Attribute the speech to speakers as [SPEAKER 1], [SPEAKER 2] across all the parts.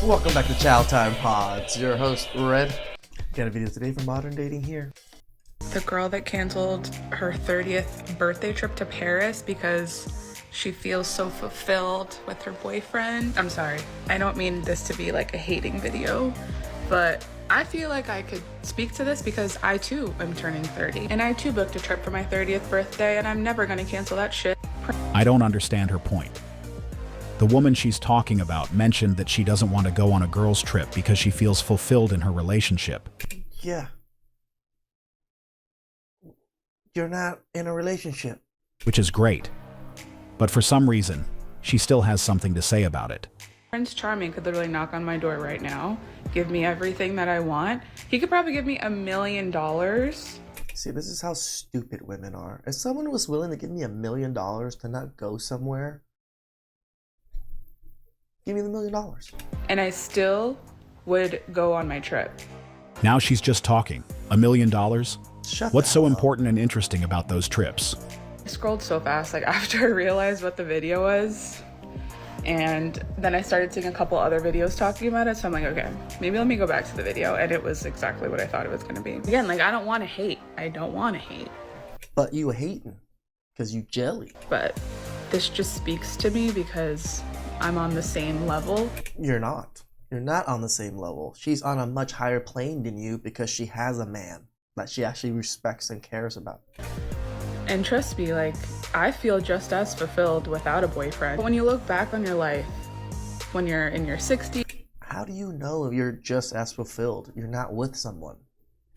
[SPEAKER 1] Welcome back to Chow Time Pods. Your host, Red. Got a video today for Modern Dating here.
[SPEAKER 2] The girl that canceled her 30th birthday trip to Paris because she feels so fulfilled with her boyfriend. I'm sorry, I don't mean this to be like a hating video, but I feel like I could speak to this because I too am turning 30. And I too booked a trip for my 30th birthday and I'm never gonna cancel that shit.
[SPEAKER 3] I don't understand her point. The woman she's talking about mentioned that she doesn't want to go on a girl's trip because she feels fulfilled in her relationship.
[SPEAKER 1] Yeah. You're not in a relationship.
[SPEAKER 3] Which is great. But for some reason, she still has something to say about it.
[SPEAKER 2] Prince Charming could literally knock on my door right now, give me everything that I want. He could probably give me $1 million.
[SPEAKER 1] See, this is how stupid women are. If someone was willing to give me $1 million to not go somewhere, give me the $1 million.
[SPEAKER 2] And I still would go on my trip.
[SPEAKER 3] Now she's just talking. $1 million?
[SPEAKER 1] Shut
[SPEAKER 3] What's
[SPEAKER 1] the
[SPEAKER 3] so
[SPEAKER 1] hell up.
[SPEAKER 3] important and interesting about those trips?
[SPEAKER 2] I scrolled so fast, like after I realized what the video was. And then I started seeing a couple other videos talking about it. So I'm like, okay, maybe let me go back to the video. And it was exactly what I thought it was gonna be. Again, like I don't wanna hate. I don't wanna hate.
[SPEAKER 1] But you hating because you jelly.
[SPEAKER 2] But this just speaks to me because I'm on the same level.
[SPEAKER 1] You're not. You're not on the same level. She's on a much higher plane than you because she has a man that she actually respects and cares about.
[SPEAKER 2] And trust me, like I feel just as fulfilled without a boyfriend. But when you look back on your life, when you're in your 60s,
[SPEAKER 1] How do you know if you're just as fulfilled? You're not with someone.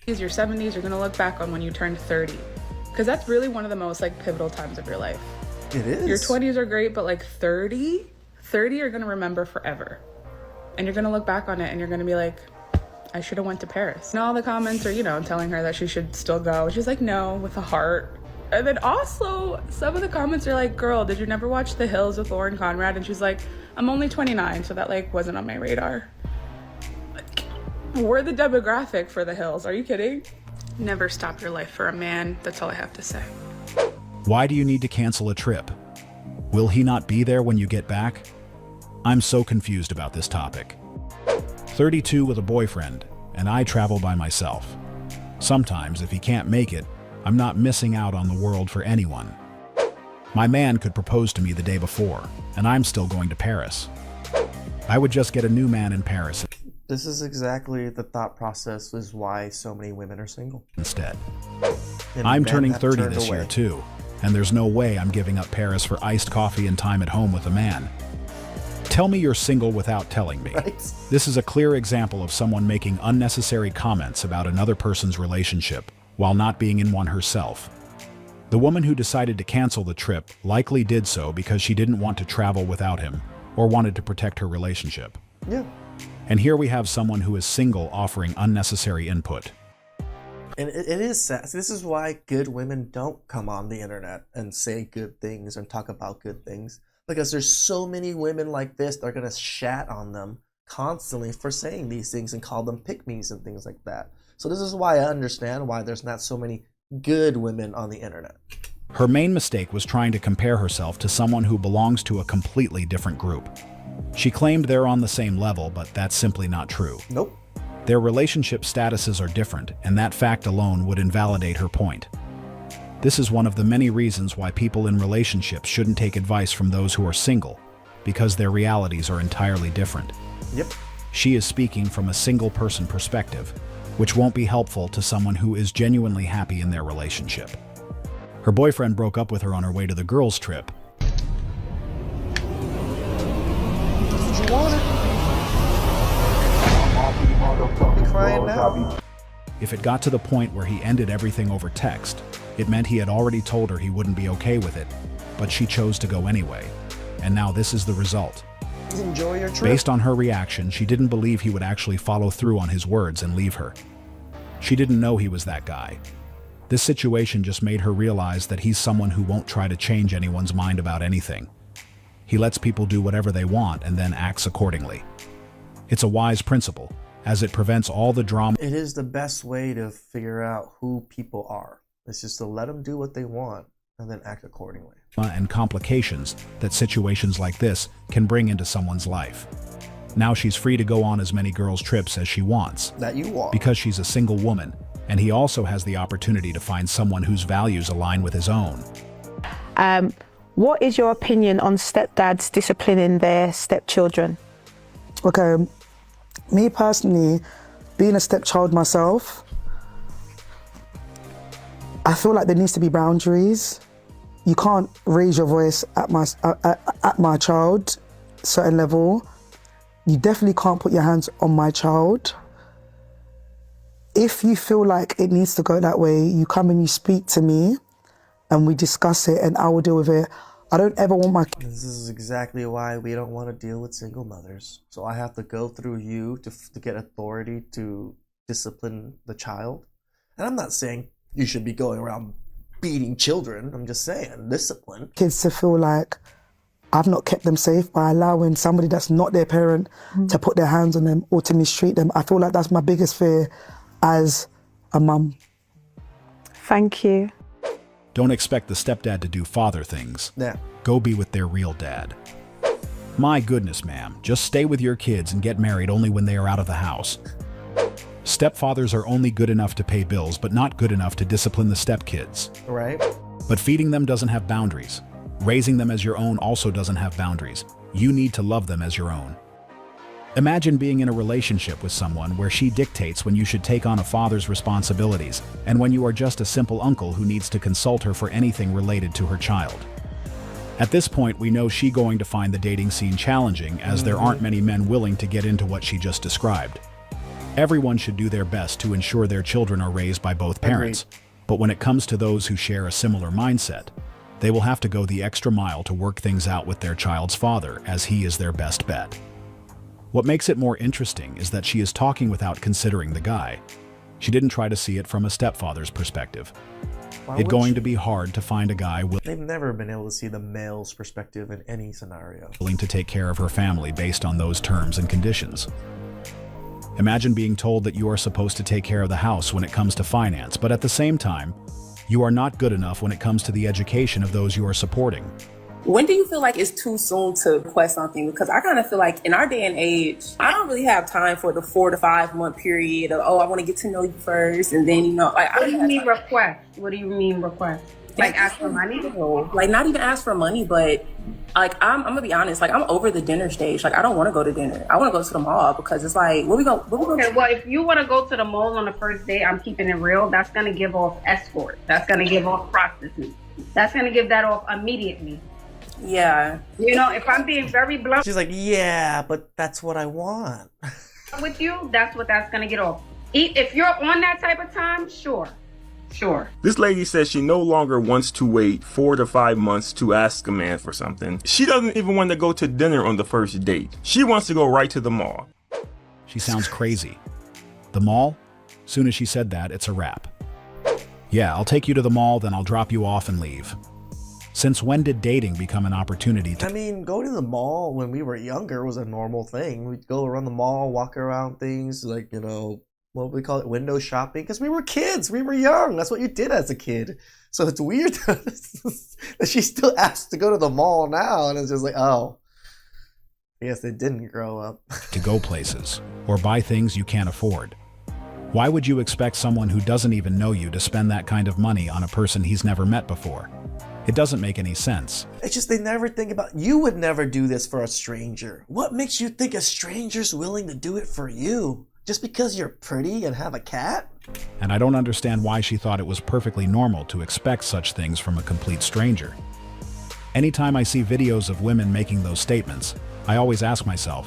[SPEAKER 2] your 70s, you're gonna look back on when you turned 30. Because that's really one of the most like pivotal times of your life.
[SPEAKER 1] It is.
[SPEAKER 2] Your 20s are great, but like 30 you're gonna remember forever. And you're gonna look back on it and you're gonna be like, I should have went to Paris. And all the comments are, telling her that she should still go. She's like, no, with a heart. And then also, some of the comments are like, girl, did you never watch The Hills with Lauren Conrad? And she's like, I'm only 29, so that like wasn't on my radar. Like, we're the demographic for The Hills. Are you kidding? Never stop your life for a man. That's all I have to say.
[SPEAKER 3] Why do you need to cancel a trip? Will he not be there when you get back? I'm so confused about this topic. 32 with a boyfriend, and I travel by myself. Sometimes, if he can't make it, I'm not missing out on the world for anyone. My man could propose to me the day before, and I'm still going to Paris. I would just get a new man in Paris
[SPEAKER 1] This is exactly the thought process is why so many women are single.
[SPEAKER 3] instead.
[SPEAKER 1] And
[SPEAKER 3] I'm
[SPEAKER 1] men
[SPEAKER 3] turning
[SPEAKER 1] have
[SPEAKER 3] 30
[SPEAKER 1] turned
[SPEAKER 3] this year
[SPEAKER 1] away.
[SPEAKER 3] too, and there's no way I'm giving up Paris for iced coffee and time at home with a man. Tell me you're single without telling me.
[SPEAKER 1] Right?
[SPEAKER 3] This is a clear example of someone making unnecessary comments about another person's relationship while not being in one herself. The woman who decided to cancel the trip likely did so because she didn't want to travel without him or wanted to protect her relationship.
[SPEAKER 1] Yeah.
[SPEAKER 3] And here we have someone who is single offering unnecessary input.
[SPEAKER 1] And it is sad. This is why good women don't come on the internet and say good things and talk about good things. Because there's so many women like this that are going to shat on them constantly for saying these things and call them pick-me's and things like that. So this is why I understand why there's not so many good women on the internet.
[SPEAKER 3] Her main mistake was trying to compare herself to someone who belongs to a completely different group. She claimed they're on the same level, but that's simply not true.
[SPEAKER 1] Nope.
[SPEAKER 3] Their relationship statuses are different, and that fact alone would invalidate her point. This is one of the many reasons why people in relationships shouldn't take advice from those who are single, because their realities are entirely different.
[SPEAKER 1] Yep.
[SPEAKER 3] She is speaking from a single-person perspective, which won't be helpful to someone who is genuinely happy in their relationship. Her boyfriend broke up with her on her way to the girls' trip.
[SPEAKER 1] Did you want it? Be crying now.
[SPEAKER 3] If it got to the point where he ended everything over text, it meant he had already told her he wouldn't be okay with it, but she chose to go anyway. And now this is the result.
[SPEAKER 1] Enjoy your trip.
[SPEAKER 3] Based on her reaction, she didn't believe he would actually follow through on his words and leave her. She didn't know he was that guy. This situation just made her realize that he's someone who won't try to change anyone's mind about anything. He lets people do whatever they want and then acts accordingly. It's a wise principle, as it prevents all the drama
[SPEAKER 1] It is the best way to figure out who people are. It's just to let them do what they want and then act accordingly.
[SPEAKER 3] and complications that situations like this can bring into someone's life. Now she's free to go on as many girls' trips as she wants,
[SPEAKER 1] That you want.
[SPEAKER 3] because she's a single woman, and he also has the opportunity to find someone whose values align with his own.
[SPEAKER 4] What is your opinion on stepdads disciplining their stepchildren?
[SPEAKER 5] Okay, me personally, being a stepchild myself, I feel like there needs to be boundaries. You can't raise your voice at my child, certain level. You definitely can't put your hands on my child. If you feel like it needs to go that way, you come and you speak to me and we discuss it and I will deal with it. I don't ever want my...
[SPEAKER 1] This is exactly why we don't want to deal with single mothers. So I have to go through you to get authority to discipline the child. And I'm not saying you should be going around beating children. I'm just saying discipline.
[SPEAKER 5] Kids to feel like I've not kept them safe by allowing somebody that's not their parent to put their hands on them or to mistreat them. I feel like that's my biggest fear as a mum.
[SPEAKER 4] Thank you.
[SPEAKER 3] Don't expect the stepdad to do father things.
[SPEAKER 1] Yeah.
[SPEAKER 3] Go be with their real dad. My goodness, ma'am, just stay with your kids and get married only when they are out of the house. Stepfathers are only good enough to pay bills, but not good enough to discipline the stepkids.
[SPEAKER 1] Right?
[SPEAKER 3] But feeding them doesn't have boundaries. Raising them as your own also doesn't have boundaries. You need to love them as your own. Imagine being in a relationship with someone where she dictates when you should take on a father's responsibilities and when you are just a simple uncle who needs to consult her for anything related to her child. At this point, we know she's going to find the dating scene challenging, as there aren't many men willing to get into what she just described. Everyone should do their best to ensure their children are raised by both parents.
[SPEAKER 1] Agreed.
[SPEAKER 3] But when it comes to those who share a similar mindset, they will have to go the extra mile to work things out with their child's father, as he is their best bet. What makes it more interesting is that she is talking without considering the guy. She didn't try to see it from a stepfather's perspective. It's going to be hard to find a guy
[SPEAKER 1] They've never been able to see the male's perspective in any scenario.
[SPEAKER 3] willing to take care of her family based on those terms and conditions. Imagine being told that you are supposed to take care of the house when it comes to finance, but at the same time, you are not good enough when it comes to the education of those you are supporting.
[SPEAKER 6] When do you feel like it's too soon to request something? Because I kind of feel like in our day and age, I don't really have time for the 4 to 5 month period of, I want to get to know you first. And then, like,
[SPEAKER 7] What do you mean request? What do you mean request? Like ask for money?
[SPEAKER 6] Like, not even ask for money, but like, I'm going to be honest, like, I'm over the dinner stage. Like, I don't want to go to dinner. I want to go to the mall because it's like,
[SPEAKER 7] Okay, well, if you want to go to the mall on the first day, I'm keeping it real. That's going to give off escort. That's going to give off prostitute. That's going to give that off immediately.
[SPEAKER 6] Yeah.
[SPEAKER 7] You know, if I'm being very blunt
[SPEAKER 1] She's like, yeah, but that's what I want.
[SPEAKER 7] with you, that's what that's going to get off. If you're on that type of time, sure.
[SPEAKER 8] This lady says she no longer wants to wait 4 to 5 months to ask a man for something. She doesn't even want to go to dinner on the first date. She wants to go right to the mall.
[SPEAKER 3] She sounds crazy. The mall? Soon as she said that, it's a wrap. Yeah, I'll take you to the mall, then I'll drop you off and leave. Since when did dating become an opportunity to...
[SPEAKER 1] I mean, going to the mall when we were younger was a normal thing. We'd go around the mall, walk around things, like, what we call it, window shopping, because we were kids, we were young. That's what you did as a kid. So it's weird that she still asks to go to the mall now, and it's just like, oh, I guess they didn't grow up.
[SPEAKER 3] to go places, or buy things you can't afford. Why would you expect someone who doesn't even know you to spend that kind of money on a person he's never met before? It doesn't make any sense.
[SPEAKER 1] It's just they never think about, you would never do this for a stranger. What makes you think a stranger's willing to do it for you? Just because you're pretty and have a cat?
[SPEAKER 3] And I don't understand why she thought it was perfectly normal to expect such things from a complete stranger. Anytime I see videos of women making those statements, I always ask myself,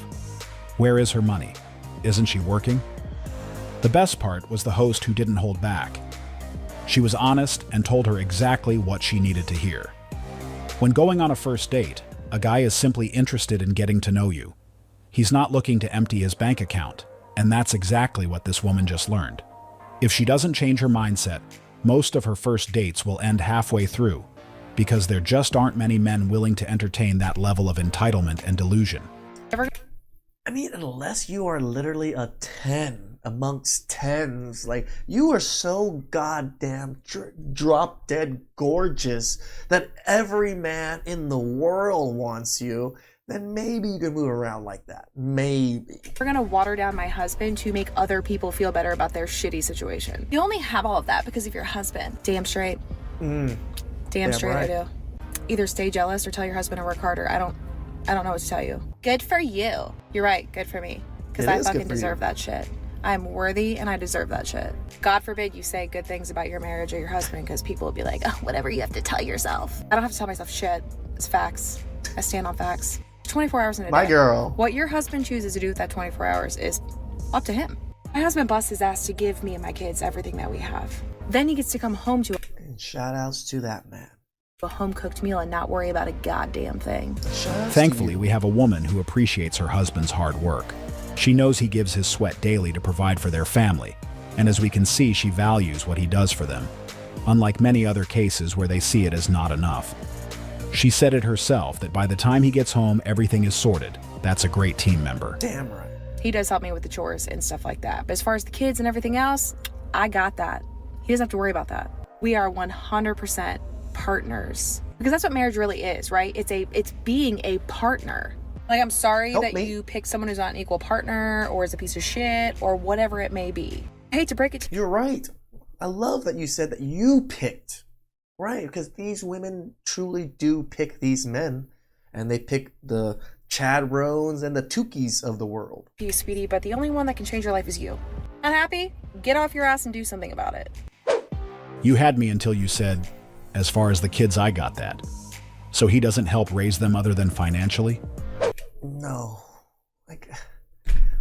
[SPEAKER 3] where is her money? Isn't she working? The best part was the host who didn't hold back. She was honest and told her exactly what she needed to hear. When going on a first date, a guy is simply interested in getting to know you. He's not looking to empty his bank account, and that's exactly what this woman just learned. If she doesn't change her mindset, most of her first dates will end halfway through, because there just aren't many men willing to entertain that level of entitlement and delusion.
[SPEAKER 1] I mean, unless you are literally a 10 amongst 10s, like, you are so goddamn drop dead gorgeous that every man in the world wants you, then maybe you can move around like that. Maybe.
[SPEAKER 9] We're gonna water down my husband to make other people feel better about their shitty situation. You only have all of that because of your husband. Damn straight. Damn straight right. I do. Either stay jealous or tell your husband to work harder. I don't know what to tell you. Good for you. You're right, good for me. Because I fucking deserve that shit. I'm worthy and I deserve that shit. God forbid you say good things about your marriage or your husband, because people will be like, oh, whatever you have to tell yourself. I don't have to tell myself shit. It's facts. I stand on facts. 24 hours in a day.
[SPEAKER 1] My girl.
[SPEAKER 9] What your husband chooses to do with that 24 hours is up to him. My husband busts his ass to give me and my kids everything that we have. Then he gets to come home to
[SPEAKER 1] and shout outs to that man.
[SPEAKER 9] A home-cooked meal and not worry about a goddamn thing.
[SPEAKER 3] Thankfully, we have a woman who appreciates her husband's hard work. She knows he gives his sweat daily to provide for their family, and as we can see, she values what he does for them, unlike many other cases where they see it as not enough. She said it herself that by the time he gets home, everything is sorted. That's a great team member.
[SPEAKER 1] Damn right.
[SPEAKER 9] He does help me with the chores and stuff like that, but as far as the kids and everything else, I got that. He doesn't have to worry about that. We are 100% partners, because that's what marriage really is, right? It's being a partner. Like, I'm sorry that you pick someone who's not an equal partner or is a piece of shit or whatever it may be. I hate to break it to you.
[SPEAKER 1] You're right. I love that you said that you picked. Right, because these women truly do pick these men, and they pick the Chad Rones and the Tukis of the world.
[SPEAKER 9] You, sweetie, but the only one that can change your life is you. Unhappy? Get off your ass and do something about it.
[SPEAKER 3] You had me until you said, as far as the kids, I got that. So he doesn't help raise them other than financially?
[SPEAKER 1] No.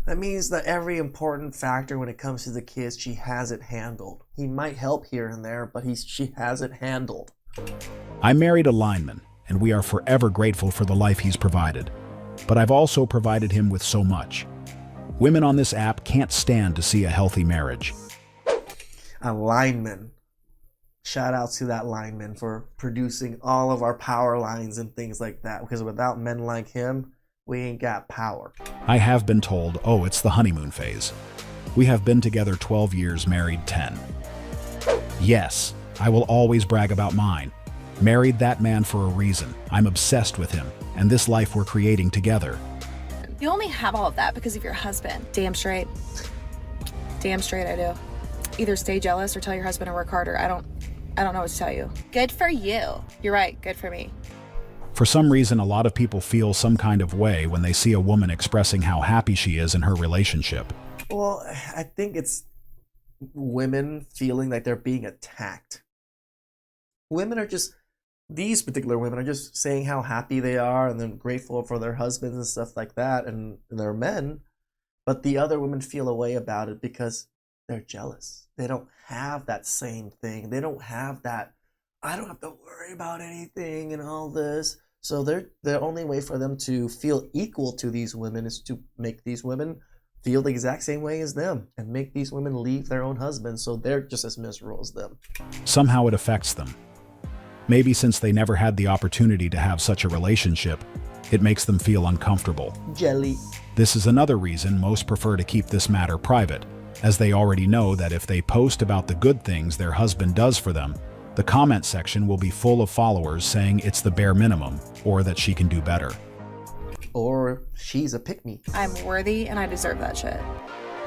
[SPEAKER 1] That means that every important factor when it comes to the kids, she has it handled. He might help here and there, but she has it handled.
[SPEAKER 3] I married a lineman, and we are forever grateful for the life he's provided. But I've also provided him with so much. Women on this app can't stand to see a healthy marriage.
[SPEAKER 1] A lineman. Shout out to that lineman for producing all of our power lines and things like that, because without men like him, we ain't got power.
[SPEAKER 3] I have been told, oh, it's the honeymoon phase. We have been together 12 years, married 10. Yes, I will always brag about mine. Married that man for a reason. I'm obsessed with him, and this life we're creating together.
[SPEAKER 9] You only have all of that because of your husband. Damn straight. Damn straight I do. Either stay jealous or tell your husband to work harder. I don't know what to tell you. Good for you. You're right, good for me.
[SPEAKER 3] For some reason, a lot of people feel some kind of way when they see a woman expressing how happy she is in her relationship.
[SPEAKER 1] Well, I think it's women feeling like they're being attacked. These particular women are just saying how happy they are and then grateful for their husbands and stuff like that and their men. But the other women feel a way about it because they're jealous. They don't have that same thing. They don't have that, I don't have to worry about anything and all this. So the only way for them to feel equal to these women is to make these women feel the exact same way as them and make these women leave their own husbands so they're just as miserable as them.
[SPEAKER 3] Somehow it affects them. Maybe since they never had the opportunity to have such a relationship, it makes them feel uncomfortable.
[SPEAKER 1] Jelly.
[SPEAKER 3] This is another reason most prefer to keep this matter private, as they already know that if they post about the good things their husband does for them, the comment section will be full of followers saying it's the bare minimum or that she can do better.
[SPEAKER 1] Or she's a pick-me.
[SPEAKER 9] I'm worthy and I deserve that shit.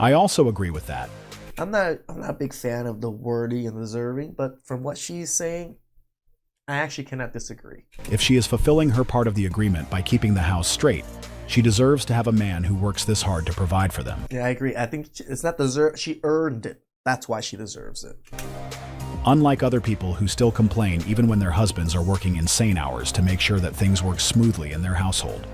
[SPEAKER 3] I also agree with that.
[SPEAKER 1] I'm not a big fan of the worthy and deserving, but from what she's saying, I actually cannot disagree.
[SPEAKER 3] If she is fulfilling her part of the agreement by keeping the house straight, she deserves to have a man who works this hard to provide for them.
[SPEAKER 1] Yeah, I agree. I think it's not deserve. She earned it. That's why she deserves it.
[SPEAKER 3] Unlike other people who still complain even when their husbands are working insane hours to make sure that things work smoothly in their household.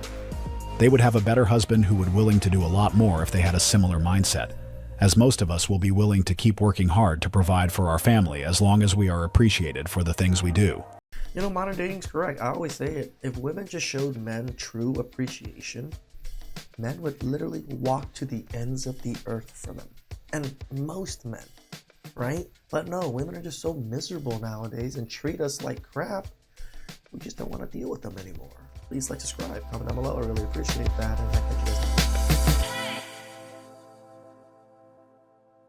[SPEAKER 3] They would have a better husband who would willing to do a lot more if they had a similar mindset, as most of us will be willing to keep working hard to provide for our family as long as we are appreciated for the things we do.
[SPEAKER 1] You know, modern dating's correct. I always say it. If women just showed men true appreciation, men would literally walk to the ends of the earth for them. And most men, right? But no, women are just so miserable nowadays and treat us like crap. We just don't want to deal with them anymore. Please like, subscribe, comment down below. I really appreciate that. And I catch you guys next time.